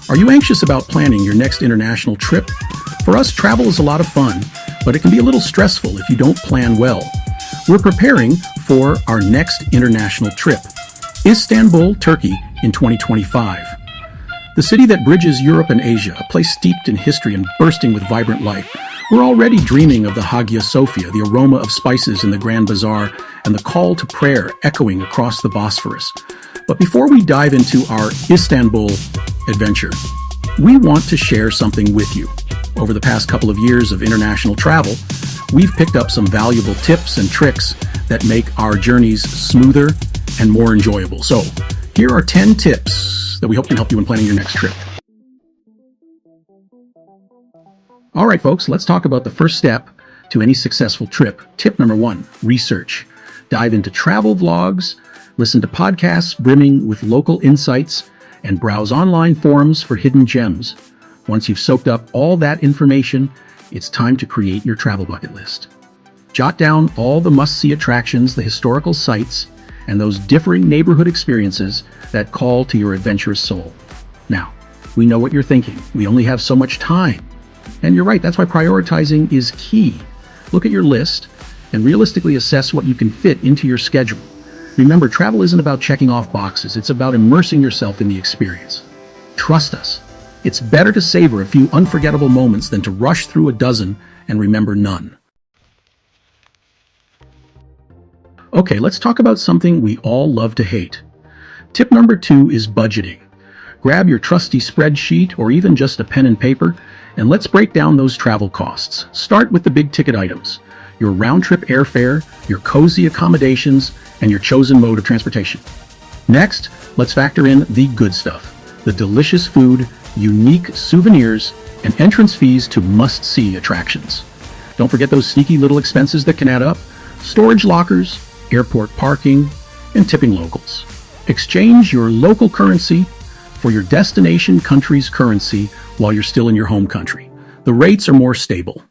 Are you anxious about planning your next international trip? For us, travel is a lot of fun, but it can be a little stressful if you don't plan well. We're preparing for our next international trip, Istanbul, Turkey, in 2025. The city that bridges Europe and Asia, a place steeped in history and bursting with vibrant life. We're already dreaming of the Hagia Sophia, the aroma of spices in the Grand Bazaar, and the call to prayer echoing across the Bosphorus. But before we dive into our Istanbul adventure, we want to share something with you. Over the past couple of years of international travel, we've picked up some valuable tips and tricks that make our journeys smoother and more enjoyable. So, here are 10 tips that we hope can help you in planning your next trip. All right, folks, let's talk about the first step to any successful trip. Tip number 1, research. Dive into travel vlogs, listen to podcasts brimming with local insights, and browse online forums for hidden gems. Once you've soaked up all that information, it's time to create your travel bucket list. Jot down all the must-see attractions, the historical sites, and those differing neighborhood experiences that call to your adventurous soul. Now, we know what you're thinking. We only have so much time. And you're right, that's why prioritizing is key. Look at your list and realistically assess what you can fit into your schedule. Remember, travel isn't about checking off boxes. It's about immersing yourself in the experience. Trust us. It's better to savor a few unforgettable moments than to rush through a dozen and remember none. Okay, let's talk about something we all love to hate. Tip number 2 is budgeting. Grab your trusty spreadsheet or even just a pen and paper, and let's break down those travel costs. Start with the big ticket items: your round-trip airfare, your cozy accommodations, and your chosen mode of transportation. Next, let's factor in the good stuff: the delicious food, unique souvenirs, and entrance fees to must-see attractions. Don't forget those sneaky little expenses that can add up: storage lockers, airport parking, and tipping locals. Exchange your local currency for your destination country's currency while you're still in your home country. The rates are more stable.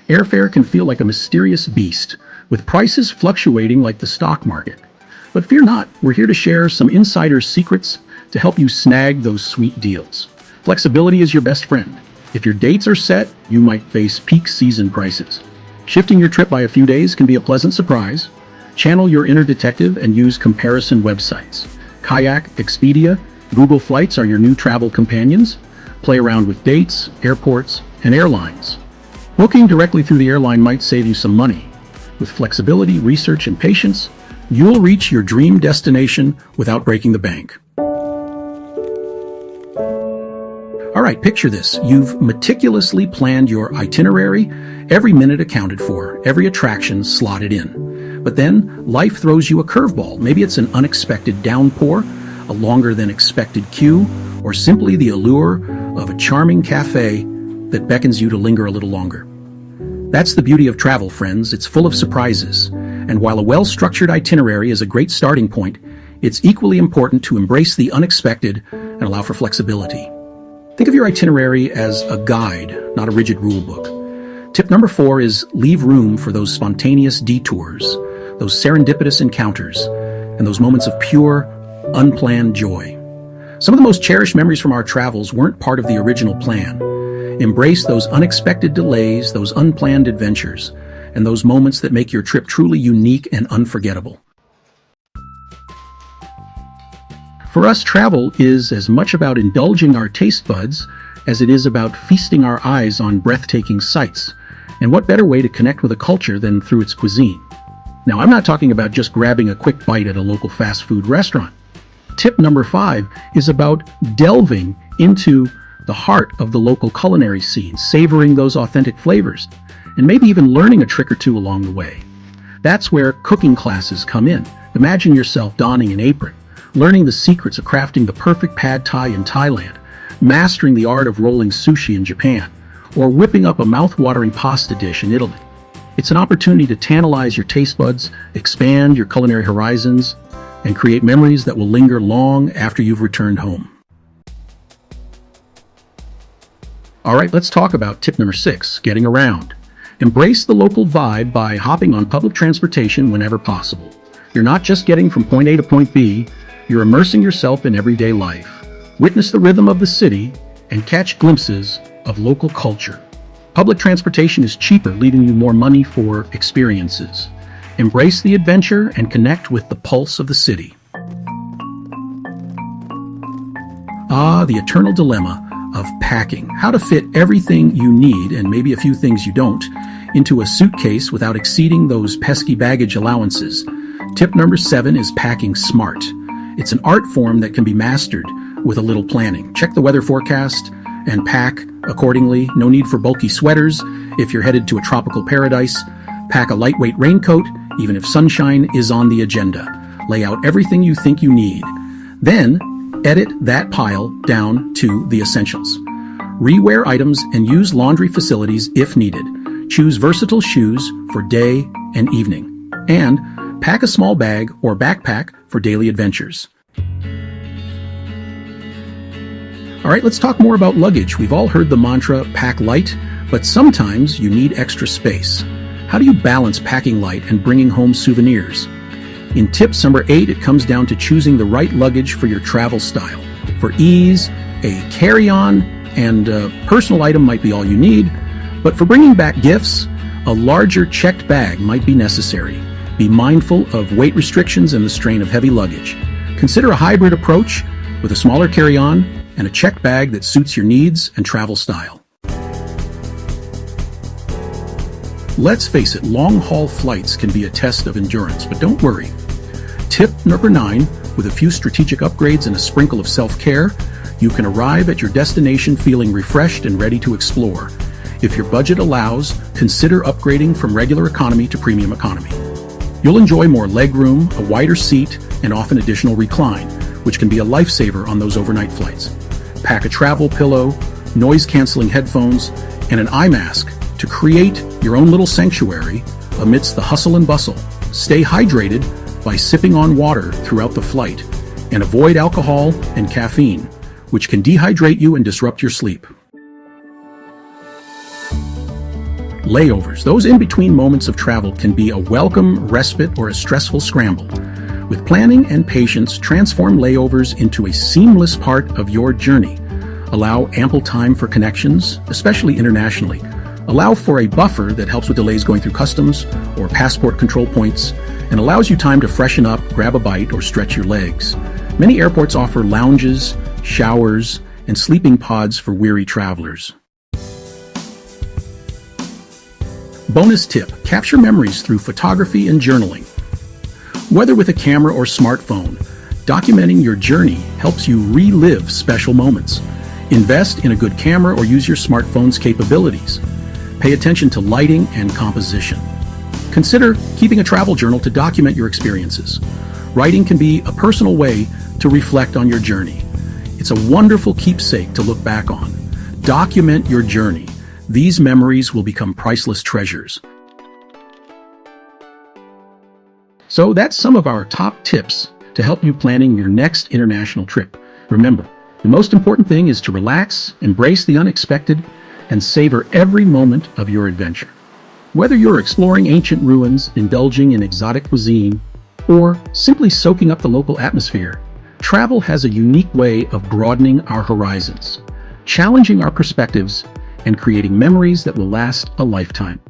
Airfare can feel like a mysterious beast, with prices fluctuating like the stock market. But fear not, we're here to share some insider secrets to help you snag those sweet deals. Flexibility is your best friend. If your dates are set, you might face peak season prices. Shifting your trip by a few days can be a pleasant surprise. Channel your inner detective and use comparison websites. Kayak, Expedia, Google Flights are your new travel companions. Play around with dates, airports, and airlines. Booking directly through the airline might save you some money. With flexibility, research, and patience, you'll reach your dream destination without breaking the bank. All right, picture this. You've meticulously planned your itinerary, every minute accounted for, every attraction slotted in. But then life throws you a curveball. Maybe it's an unexpected downpour, a longer than expected queue, or simply the allure of a charming cafe that beckons you to linger a little longer. That's the beauty of travel, friends. It's full of surprises. And while a well-structured itinerary is a great starting point, it's equally important to embrace the unexpected and allow for flexibility. Think of your itinerary as a guide, not a rigid rule book. Tip number 4 is leave room for those spontaneous detours, those serendipitous encounters, and those moments of pure, unplanned joy. Some of the most cherished memories from our travels weren't part of the original plan. Embrace those unexpected delays, those unplanned adventures, and those moments that make your trip truly unique and unforgettable. For us, travel is as much about indulging our taste buds as it is about feasting our eyes on breathtaking sights. And what better way to connect with a culture than through its cuisine? Now, I'm not talking about just grabbing a quick bite at a local fast food restaurant. Tip number 5 is about delving into the heart of the local culinary scene, savoring those authentic flavors, and maybe even learning a trick or two along the way. That's where cooking classes come in. Imagine yourself donning an apron, learning the secrets of crafting the perfect pad thai in Thailand, mastering the art of rolling sushi in Japan, or whipping up a mouth-watering pasta dish in Italy. It's an opportunity to tantalize your taste buds, expand your culinary horizons, and create memories that will linger long after you've returned home. All right, let's talk about tip number 6, getting around. Embrace the local vibe by hopping on public transportation whenever possible. You're not just getting from point A to point B, you're immersing yourself in everyday life. Witness the rhythm of the city and catch glimpses of local culture. Public transportation is cheaper, leaving you more money for experiences. Embrace the adventure and connect with the pulse of the city. Ah, the eternal dilemma of packing. How to fit everything you need, and maybe a few things you don't, into a suitcase without exceeding those pesky baggage allowances. Tip number 7 is packing smart. It's an art form that can be mastered with a little planning. Check the weather forecast and pack accordingly. No need for bulky sweaters if you're headed to a tropical paradise. Pack a lightweight raincoat, even if sunshine is on the agenda. Lay out everything you think you need. Then, edit that pile down to the essentials. Rewear items and use laundry facilities if needed. Choose versatile shoes for day and evening. And pack a small bag or backpack for daily adventures. All right, let's talk more about luggage. We've all heard the mantra, pack light, but sometimes you need extra space. How do you balance packing light and bringing home souvenirs? In tips number 8, it comes down to choosing the right luggage for your travel style. For ease, a carry-on and a personal item might be all you need, but for bringing back gifts, a larger checked bag might be necessary. Be mindful of weight restrictions and the strain of heavy luggage. Consider a hybrid approach with a smaller carry-on and a checked bag that suits your needs and travel style. Let's face it, long-haul flights can be a test of endurance, but don't worry. Tip number 9, with a few strategic upgrades and a sprinkle of self-care, you can arrive at your destination feeling refreshed and ready to explore. If your budget allows, consider upgrading from regular economy to premium economy. You'll enjoy more legroom, a wider seat, and often additional recline, which can be a lifesaver on those overnight flights. Pack a travel pillow, noise-canceling headphones, and an eye mask to create your own little sanctuary amidst the hustle and bustle. Stay hydrated by sipping on water throughout the flight, and avoid alcohol and caffeine, which can dehydrate you and disrupt your sleep. Layovers, those in-between moments of travel, can be a welcome respite or a stressful scramble. With planning and patience, transform layovers into a seamless part of your journey. Allow ample time for connections, especially internationally. Allow for a buffer that helps with delays going through customs or passport control points, and allows you time to freshen up, grab a bite, or stretch your legs. Many airports offer lounges, showers, and sleeping pods for weary travelers. Bonus tip, capture memories through photography and journaling. Whether with a camera or smartphone, documenting your journey helps you relive special moments. Invest in a good camera or use your smartphone's capabilities. Pay attention to lighting and composition. Consider keeping a travel journal to document your experiences. Writing can be a personal way to reflect on your journey. It's a wonderful keepsake to look back on. Document your journey. These memories will become priceless treasures. So that's some of our top tips to help you planning your next international trip. Remember, the most important thing is to relax, embrace the unexpected, and savor every moment of your adventure. Whether you're exploring ancient ruins, indulging in exotic cuisine, or simply soaking up the local atmosphere, travel has a unique way of broadening our horizons, challenging our perspectives, and creating memories that will last a lifetime.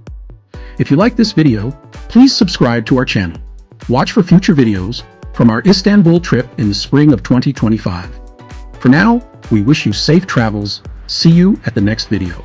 If you like this video, please subscribe to our channel. Watch for future videos from our Istanbul trip in the spring of 2025. For now, we wish you safe travels. See you at the next video.